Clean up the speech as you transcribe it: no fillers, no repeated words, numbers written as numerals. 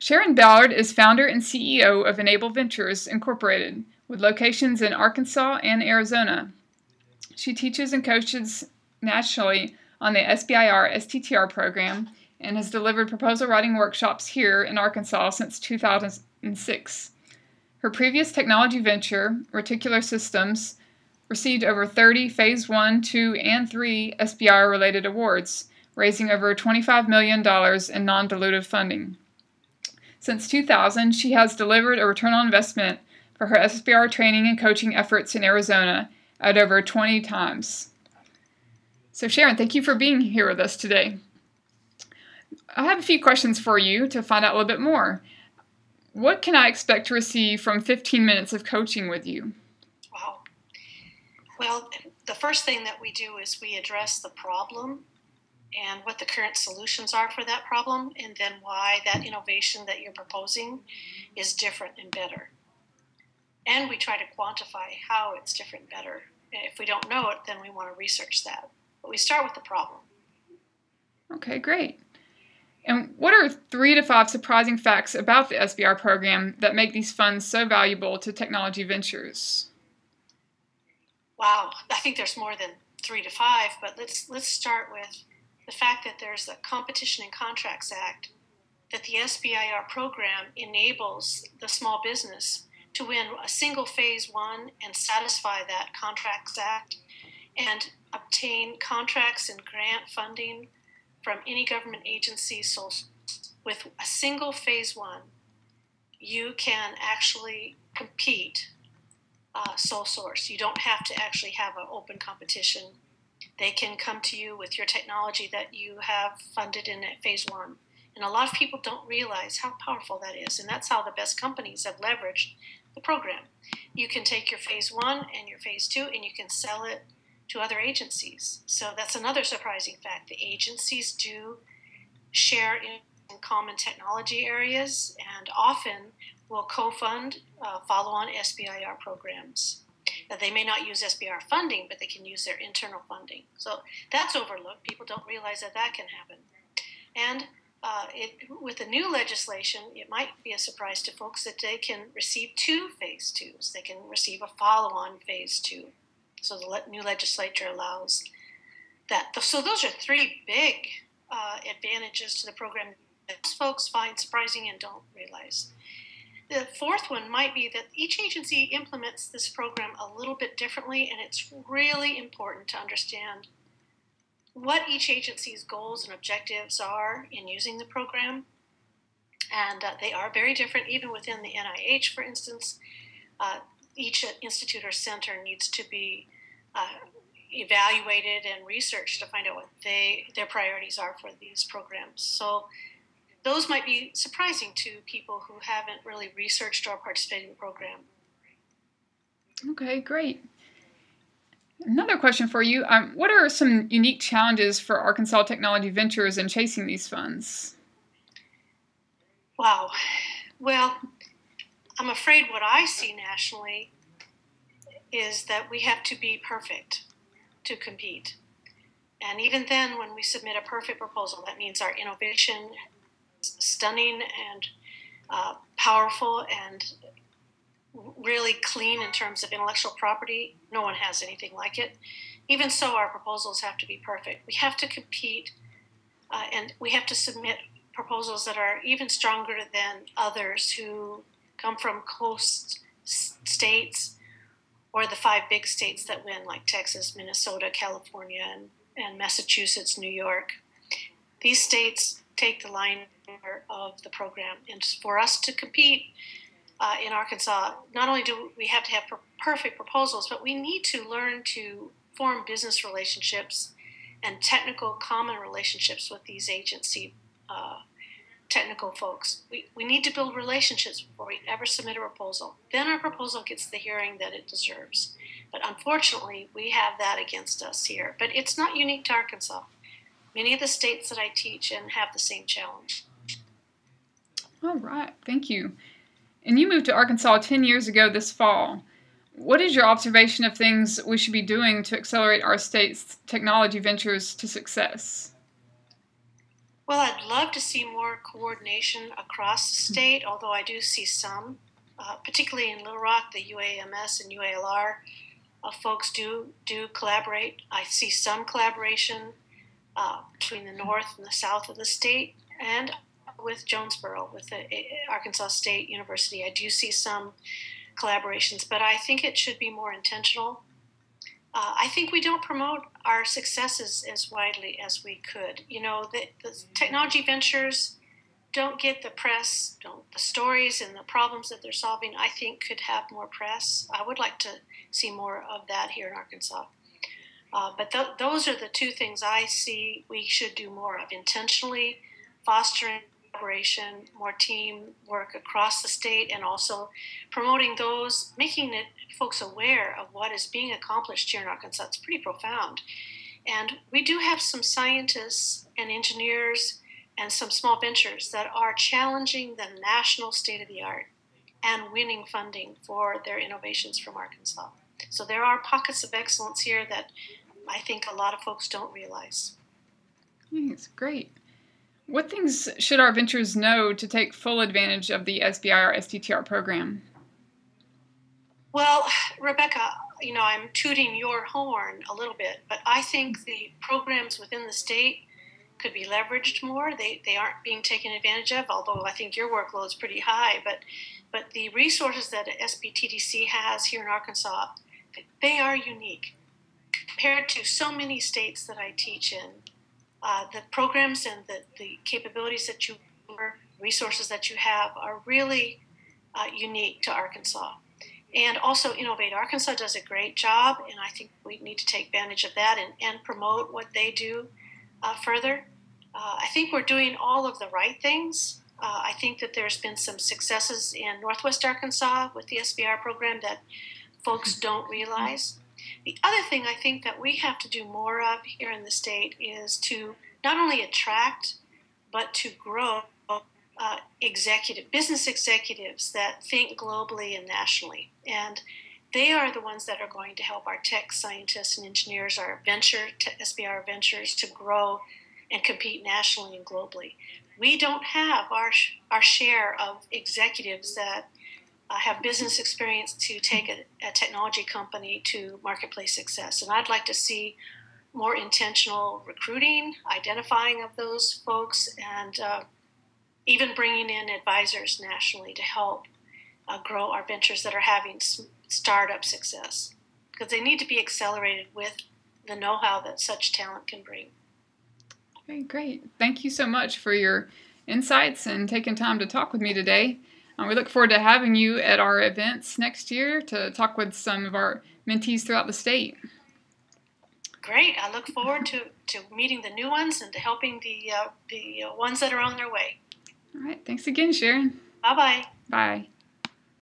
Sharon Ballard is founder and CEO of EnableVentures, Incorporated, with locations in Arkansas and Arizona. She teaches and coaches nationally on the SBIR STTR program and has delivered proposal writing workshops here in Arkansas since 2006. Her previous technology venture, Reticular Systems, received over 30 Phase 1, 2, and 3 SBIR-related awards, raising over $25 million in non-dilutive funding. Since 2000, she has delivered a return on investment for her SBIR training and coaching efforts in Arizona at over 20 times. So Sharon, thank you for being here with us today. I have a few questions for you to find out a little bit more. What can I expect to receive from 15 minutes of coaching with you? Wow. Well, the first thing that we do is we address the problem and what the current solutions are for that problem, and then why that innovation that you're proposing is different and better. And we try to quantify how it's different and better. If we don't know it, then we want to research that. But we start with the problem. Okay, great. And what are 3 to 5 surprising facts about the SBIR program that make these funds so valuable to technology ventures? Wow, I think there's more than 3 to 5, but let's start with the fact that there's the Competition and Contracts Act, that the SBIR program enables the small business to win a single Phase 1 and satisfy that Contracts Act and obtain contracts and grant funding from any government agency. So with a single Phase 1, you can actually compete sole source. You don't have to actually have an open competition. They can come to you with your technology that you have funded in Phase 1. And a lot of people don't realize how powerful that is. And that's how the best companies have leveraged the program. You can take your Phase 1 and your Phase 2 and you can sell it to other agencies. So that's another surprising fact. The agencies do share in common technology areas and often will co-fund follow-on SBIR programs. Now, they may not use SBIR funding, but they can use their internal funding. So that's overlooked. People don't realize that that can happen. And with the new legislation, it might be a surprise to folks that they can receive 2 Phase 2s. They can receive a follow-on Phase 2. So the new legislature allows that. So those are 3 big advantages to the program that most folks find surprising and don't realize. The 4th one might be that each agency implements this program a little bit differently, and it's really important to understand what each agency's goals and objectives are in using the program. And they are very different, even within the NIH, for instance. Each institute or center needs to be evaluated and researched to find out what their priorities are for these programs. So those might be surprising to people who haven't really researched or participated in the program. Okay, great. Another question for you. What are some unique challenges for Arkansas Technology Ventures in chasing these funds? Wow. Well, I'm afraid what I see nationally is that we have to be perfect to compete. And even then, when we submit a perfect proposal, that means our innovation is stunning and powerful and really clean in terms of intellectual property. No one has anything like it. Even so, our proposals have to be perfect. We have to compete and we have to submit proposals that are even stronger than others who come from coast states or the 5 big states that win, like Texas, Minnesota, California, and Massachusetts, New York. These states take the line of the program. And for us to compete in Arkansas, not only do we have to have perfect proposals, but we need to learn to form business relationships and technical common relationships with these agency technical folks. We need to build relationships before we ever submit a proposal. Then our proposal gets the hearing that it deserves. But unfortunately, we have that against us here. But it's not unique to Arkansas. Many of the states that I teach in have the same challenge. All right, thank you. And you moved to Arkansas 10 years ago this fall. What is your observation of things we should be doing to accelerate our state's technology ventures to success? Well, I'd love to see more coordination across the state, although I do see some, particularly in Little Rock, the UAMS and UALR folks do collaborate. I see some collaboration between the north and the south of the state, and with Jonesboro, with the Arkansas State University. I do see some collaborations, but I think it should be more intentional. I think we don't promote our successes as widely as we could. You know, the technology ventures don't get the press, the stories and the problems that they're solving, I think could have more press. I would like to see more of that here in Arkansas. But those are the two things I see we should do more of: intentionally fostering collaboration, more team work across the state, and also promoting those, making it folks aware of what is being accomplished here in Arkansas. It's pretty profound. And we do have some scientists and engineers and some small ventures that are challenging the national state of the art and winning funding for their innovations from Arkansas. So there are pockets of excellence here that I think a lot of folks don't realize. That's great. What things should our ventures know to take full advantage of the SBIR STTR program? Well, Rebecca, you know, I'm tooting your horn a little bit, but I think the programs within the state could be leveraged more. They aren't being taken advantage of, although I think your workload is pretty high. But the resources that ASBTDC has here in Arkansas, they are unique compared to so many states that I teach in. The programs and the capabilities that you, resources that you have, are really unique to Arkansas. And also Innovate Arkansas does a great job, and I think we need to take advantage of that and promote what they do further. I think we're doing all of the right things. I think that there's been some successes in Northwest Arkansas with the SBIR program that folks don't realize. The other thing I think that we have to do more of here in the state is to not only attract, but to grow business executives that think globally and nationally. And they are the ones that are going to help our tech scientists and engineers, our SBIR ventures, to grow and compete nationally and globally. We don't have our share of executives that have business experience to take a technology company to marketplace success. And I'd like to see more intentional recruiting, identifying of those folks, and even bringing in advisors nationally to help grow our ventures that are having startup success, because they need to be accelerated with the know-how that such talent can bring. Okay, great. Thank you so much for your insights and taking time to talk with me today. We look forward to having you at our events next year to talk with some of our mentees throughout the state. Great. I look forward to meeting the new ones and to helping the ones that are on their way. All right. Thanks again, Sharon. Bye-bye. Bye.